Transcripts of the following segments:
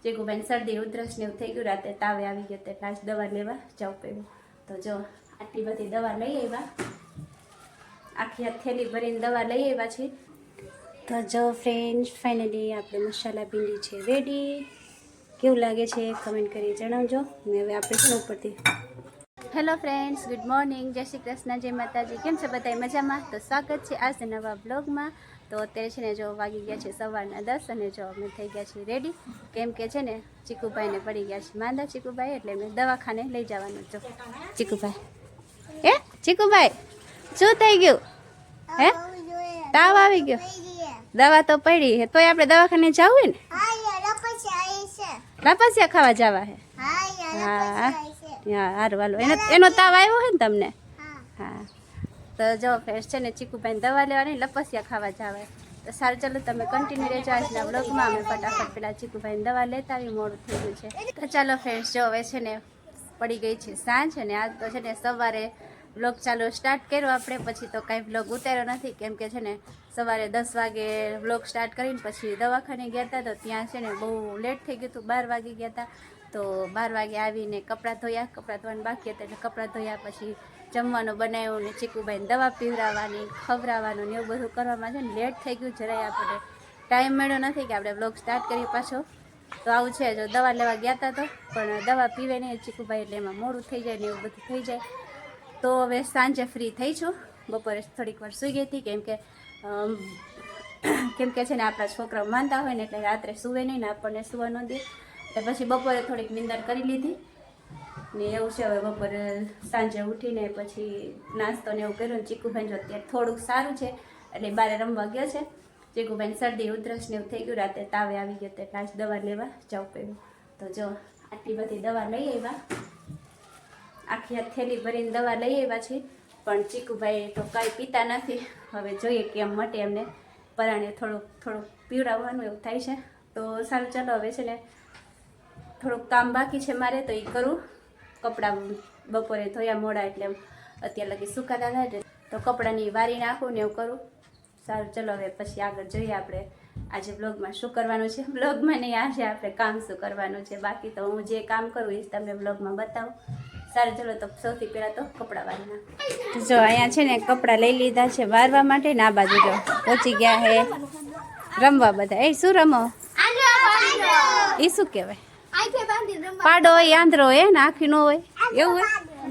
ચીકુભાઈને શરદી ઉધરસ ને એવું થઈ ગયું, રાતે તાવે આવી ગયો એટલે આજ દવા લેવા જવું પડ્યું. તો જો આટલી બધી દવા લઈ આવ્યા, આખી આ થેલી ભરીને દવા લઈ આવ્યા છે. તો જો ફ્રેન્ડ્સ ફાઇનલી આપણે મસાલા ભીંડી છે રેડી. કેવું લાગે છે કમેન્ટ કરી જણાવજો. ને હવે આપણે શું ઉપરથી હેલો ફ્રેન્ડ્સ, ગુડ મોર્નિંગ, જય શ્રી કૃષ્ણ, જય માતાજી. કેમ છે બધા મજામાં? તો સ્વાગત છે આજના નવા બ્લોગમાં. તો અત્યારે છે ને જો વાગી ગયા છે સવારના 10 અને જો અમે થઈ ગયા છીએ રેડી. કેમ કે છે ને ચીકુભાઈને પડી ગયા છે માંદા ચીકુભાઈ, એટલે મેં દવાખાને લઈ જવાનું. જો ચીકુભાઈ ચીકુભાઈ શું થઈ ગયું? હે તાવ આવી ગયો? દવા તો પડી હે તોય આપણે દવાખાને જવું ને? લપસિયા ખાવા જવા હે? હા હારું હાલો. એનો તાવ આવ્યો હે ને તમને? હા તો જો ફ્રેન્ડ્સ છે ને ચીકુભાઈને દવા લેવાની, લપસિયા ખાવા જવાય. તો સારું ચાલો તમે કન્ટિન્યુ રહેજો આજના બ્લોગમાં. અમે ફટાફટ પેલા ચીકુભાઈને દવા લેતા આવી, મોડું થઈ ગયું છે. તો ચાલો ફ્રેન્ડ્સ, જો હવે છે ને પડી ગઈ છે સાંજ અને આજ તો છે ને સવારે બ્લોગ ચાલુ સ્ટાર્ટ કર્યો આપણે, પછી તો કાંઈ બ્લોગ ઉતાર્યો નથી. કેમ કે છે ને સવારે 10 વાગે બ્લોગ સ્ટાર્ટ કરીને પછી દવાખાને ગયા હતા. તો ત્યાં છે ને બહુ લેટ થઈ ગયું હતું, 12 વાગે ગયા હતા. તો 12 વાગે આવીને કપડાં ધોવાનું બાકી હતા એટલે કપડાં ધોયા, પછી જમવાનું બનાવ્યું ને ચીકુભાઈને દવા પીવડાવવાની, ખવડાવવાનું ને એવું બધું કરવામાં છે ને લેટ થઈ ગયું. જરાય આપણે ટાઈમ મળ્યો નથી કે આપણે બ્લોગ સ્ટાર્ટ કરીએ પાછો. તો આવું છે, જો દવા લેવા ગયા હતા તો પણ દવા પીવે નહીં ચીકુભાઈ, એટલે એમાં મોડું થઈ જાય ને એવું બધું થઈ જાય. તો હવે સાંજે ફ્રી થઈ છું. બપોરે થોડીક વાર સૂઈ ગઈ હતી કેમ કે છે ને આપણા છોકરાઓ માનતા હોય ને એટલે રાત્રે સૂવે નહીં ને આપણને સૂવા ન દે. એટલે પછી બપોરે થોડીક નિંદર કરી લીધી ને એવું છે. હવે બપોરે સાંજે ઉઠીને પછી નાસ્તો ને એવું કર્યું ને ચીકુભાઈ જો અત્યારે થોડુંક સારું છે એટલે બહાર રમવા ગયો છે. ચીકુભાઈને શરદી ઉધરસ ને એવું થઈ ગયું, રાતે તાવે આવી ગયો એટલે આજ દવા લેવા જવું પડ્યું. તો જો આટલી બધી દવા લઈ આવ્યા, આખી આ થેલી ભરીને દવા લઈ આવ્યા છે. પણ ચીકુભાઈ તો કાંઈ પીતા નથી. હવે જોઈએ કેમ મટે એમને. પરાણે થોડુંક પીવડાવવાનું એવું થાય છે. તો સારું ચાલો હવે છે ને થોડુંક કામ બાકી છે મારે તો એ કરું. કપડાં બપોરે ધોયા મોડા એટલે અત્યારે લગી સુકાતા થાય તો કપડાની વારી નાખું ને એવું કરું. સારું ચલો હવે પછી આગળ જોઈએ આપણે આજે બ્લોગમાં શું કરવાનું છે. બ્લોગમાં નહીં, આજે આપણે કામ શું કરવાનું છે. બાકી તો હું જે કામ કરું એ જ તમને બ્લોગમાં બતાવું. સારું ચલો તો સૌથી પહેલાં તો કપડાં વારી નાખું. જો અહીંયા છે ને કપડાં લઈ લીધા છે વારવા માટે ને આ બાજુ જો પહોંચી ગયા હે રમવા બધા. એ શું રમો? એ શું કહેવાય? પાડો હોય, આંધળો હોય ને આખી ન હોય એવું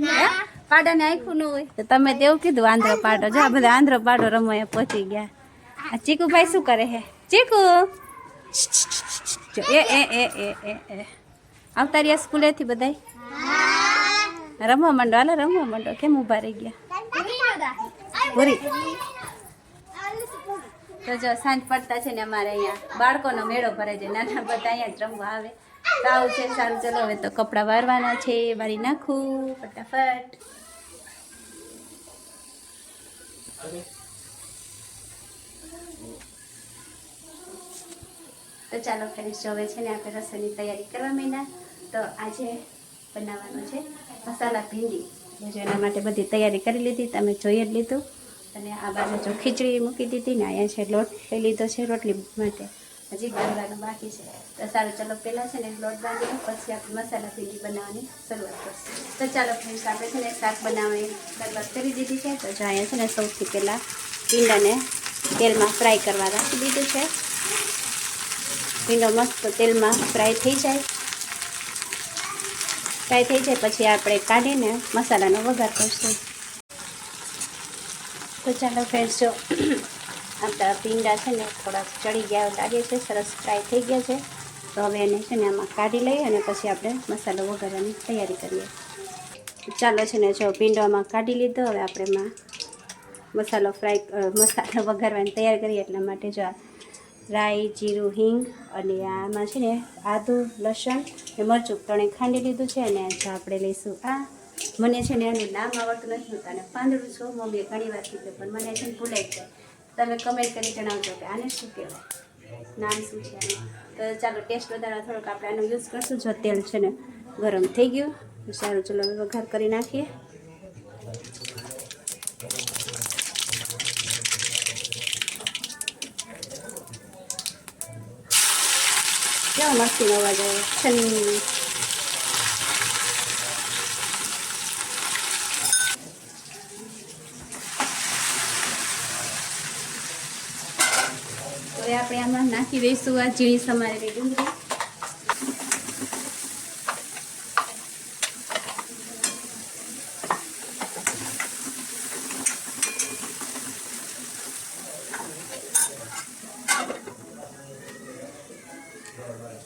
હોય? પાડા ને આખું ન હોય તો તમે તેવું કીધું આંધળો પાડો. જો આ બધા આંધળો પાડો રમવા પહોંચી ગયા. આ ચીકુભાઈ શું કરે હે? ચીકુ એ આવતા રહ્યા સ્કૂલેથી બધા રમવા માંડો. હાલો રમવા માંડો. કેમ ઊભા રહી ગયા? પૂરી. તો જો સાંજ પડતા છે ને અમારે અહીંયા બાળકોનો મેળો ભરાય છે, નાના બધા અહીંયા જ રમવા આવે. તો આવું છે. સારું ચલો હવે તો કપડાં વારવાના છે, વારી નાખું ફટાફટ. તો ચાલો ફ્રેન્ડ્સ, હવે છે ને આપણે રસોઈની તૈયારી કરવા માંડ્યા. તો આજે બનાવવાનું છે મસાલા ભીંડી. જો એના માટે બધી તૈયારી કરી લીધી, તમે જોઈ જ લીધું. અને આ બાજુ જો ખીચડી મૂકી દીધી ને અહીંયા છે લોટ લઈ લીધો છે રોટલી માટે, હજી બાંધવાનું બાકી છે. તો સારું ચલો પહેલાં છે ને લોટ બાંધીને પછી આપણે મસાલા ભીંડી બનાવવાની શરૂઆત કરશું. તો ચાલો ફ્રેન્ડ્સ, આપણે છે ને શાક બનાવવાની શરૂઆત કરી દીધી છે. તો જો અહીંયા છે ને સૌથી પહેલાં ભીંડાને તેલમાં ફ્રાય કરવા રાખી દીધું છે. ભીંડો મસ્ત તેલમાં ફ્રાય થઈ જાય પછી આપણે કાઢીને મસાલાનો વઘાર કરશું. તો ચાલો ફ્રેન્ડ્સ, જો આપણા ભીંડા છે ને થોડા ચડી ગયા લાગે છે, સરસ ફ્રાય થઈ ગયા છે. તો હવે એને છે ને આમાં કાઢી લઈએ અને પછી આપણે મસાલો વઘારવાની તૈયારી કરીએ. ચાલો છે ને જો ભીંડો આમાં કાઢી લીધો. હવે આપણે એમાં મસાલો વઘારવાની તૈયારી કરીએ. એટલા માટે જો રાઈ, જીરું, હિંગ અને આમાં છે ને આદું, લસણ ને મરચું ત્રણે ખાંડી લીધું છે. અને જો આપણે લઈશું મને છે ને એનું નામ આવડતું નથી, હું તને પાંદડું છું, મમ્મીએ ઘણી વાર કીધું પણ મને છે ને ભૂલાઈ જાય. તમે કમેન્ટ કરી જણાવજો કે આને શું કહેવાય, નામ શું છે આનું. તો ચાલો ટેસ્ટ વધારવા થોડોક આપણે આનો યુઝ કરશું. જો તેલ છે ને ગરમ થઈ ગયું. સારું ચલો વઘાર કરી નાખીએ. કેવો મસ્તીનો અવાજ આવે છન્ની. હવે આપણે આમાં નાખી દઈશું આ ઝીણી સમારેલી ડુંગળી.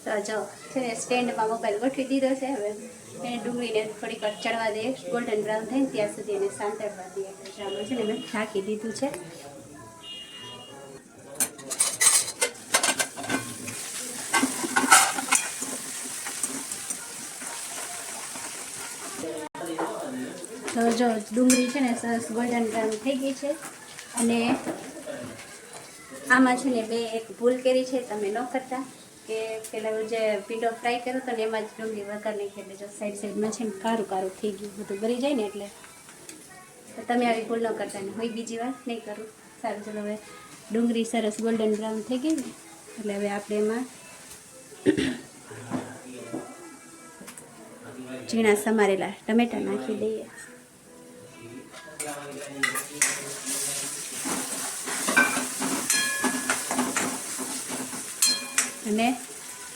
તો જો છે ને સ્ટેન્ડમાં મોબાઈલ ગોઠવી દીધો છે. હવે એને ડુંગળીને થોડીક વાર ચડવા દઈએ, ગોલ્ડન બ્રાઉન થાય ને ત્યાં સુધી એને સાંતળવા દઈએ. આમાં છે ને મેં ઢાંકી દીધું છે. તો જો ડુંગળી છે ને સરસ ગોલ્ડન બ્રાઉન થઈ ગઈ છે. અને આમાં છે ને એક ભૂલ કરી છે, તમે ન કરતા કે પેલા જે પીંડો ફ્રાય કર્યો હતો ને એમાં જ ડુંગળી વઘાર નાખી, એટલે જો સાઈડમાં છે ને કારું કારું થઈ ગયું, બધું ભરી જાય ને એટલે. તો તમે આવી ભૂલ ન કરતા ને હું બીજી વાર નહીં કરું. સારું, ચલો હવે ડુંગળી સરસ ગોલ્ડન બ્રાઉન થઈ ગઈ ને એટલે હવે આપણે એમાં ઝીણા સમારેલા ટમેટા નાખી દઈએ. અને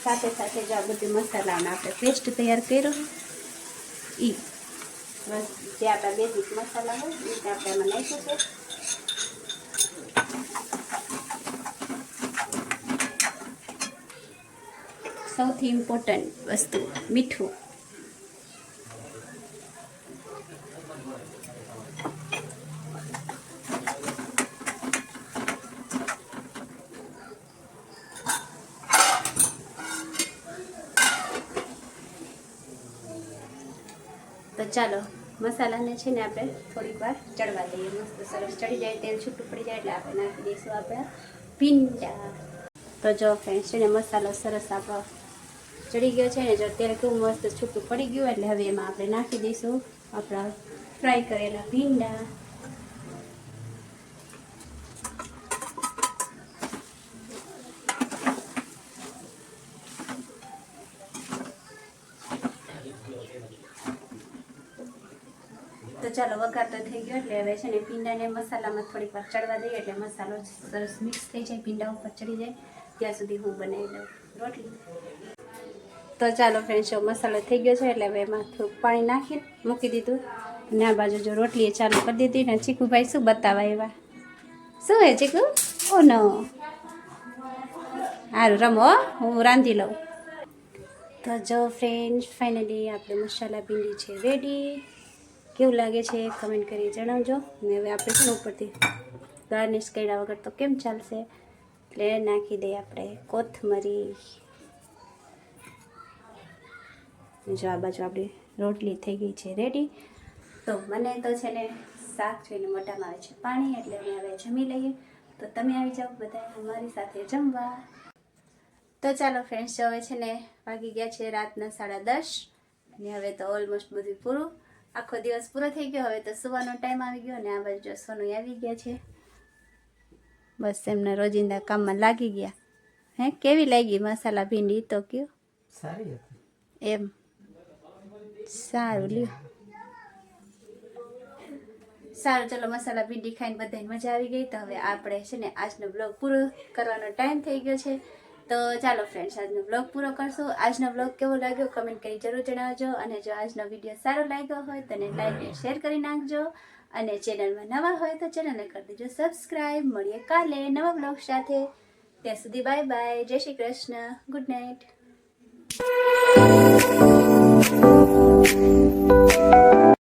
સાથે સાથે જો આ બધી મસાલાનો આપણે પેસ્ટ તૈયાર કર્યો એ બસ જે આપણા બેઝિક મસાલા હોય એ આપણે એમાં નાખ્યું છે. સૌથી ઇમ્પોર્ટન્ટ વસ્તુ મીઠું. તો ચાલો મસાલાને છે ને આપણે થોડીક વાર ચડવા દઈએ. મસ્ત સરસ ચડી જાય, તેલ છૂટું પડી જાય એટલે આપણે નાખી દઈશું આપણા ભીંડા. તો જો ફ્રેન્ડ્સ છે ને મસાલો સરસ આપણો ચડી ગયો છે ને, જો તેલ કેવું મસ્ત છૂટું પડી ગયું એટલે હવે એમાં આપણે નાખી દઈશું આપણા ફ્રાય કરેલા ભીંડા. તો ચાલો વઘાર તો થઈ ગયો એટલે હવે છે ને ભીંડાને મસાલામાં થોડીક વાર ચડવા દઈએ એટલે મસાલો સરસ મિક્સ થઈ જાય, ભીંડા ઉપર ચડી જાય ત્યાં સુધી હું બનાવી લઉં રોટલી. તો ચાલો ફ્રેન્ડ્સ, મસાલો થઈ ગયો છે એટલે હવે એમાં થોડુંક પાણી નાખી મૂકી દીધું. અને આ બાજુ જો રોટલી ચાલુ કરી દીધી ને ચીકુભાઈ શું બતાવવા એવા. શું હે ચીકુ? ઓ નો, સારું રમો, હું રાંધી લઉં. તો જો ફ્રેન્ડ્સ ફાઇનલી આપણે મસાલા ભીંડી છે રેડી. કેવું લાગે છે કમેન્ટ કરી જણાવજો. ને હવે આપણે શું ઉપરથી ગાર્નિશ કર્યા વગર તો કેમ ચાલશે, એટલે નાખી દઈએ આપણે કોથમરી. જો આ બાજુ આપણી રોટલી થઈ ગઈ છે રેડી. તો મને તો છે ને શાક જોઈને મોઢામાં આવે છે પાણી, એટલે અમે હવે જમી લઈએ. તો તમે આવી જાઓ બધા અમારી સાથે જમવા. તો ચાલો ફ્રેન્ડ્સ, હવે છે ને વાગી ગયા છે રાતના 10:30 અને હવે તો ઓલમોસ્ટ બધું પૂરું. આખો દિવસ પૂરો થઈ ગયો, હવે તો સુવાનો ટાઈમ આવી ગયો. અને આ બાજુ જો સોનું આવી ગયા છે, બસ એમના રોજિંદા કામમાં લાગી ગયા. હે, કેવી લાગી મસાલા ભીંડી? તો કયો સારી હતી એમ. સારું લ્યો, સારું ચલો મસાલા ભીંડી ખાઈને બધાને મજા આવી ગઈ. તો હવે આપણે છે ને આજનો બ્લોગ પૂરો કરવાનો ટાઈમ થઈ ગયો છે. તો ચાલો ફ્રેન્ડ્સ, આજનો બ્લોગ પૂરો કરશો. આજનો બ્લોગ કેવો લાગ્યો કમેન્ટ કરી જરૂર જણાવજો. અને જો આજનો વિડીયો સારો લાગ્યો હોય તો એને લાઈક અને શેર કરી નાખજો. અને ચેનલમાં નવા હોય તો ચેનલને કરી દેજો સબસ્ક્રાઈબ. મળીએ કાલે નવા બ્લોગ સાથે. ત્યાં સુધી બાય બાય, જય શ્રી કૃષ્ણ, ગુડ નાઇટ.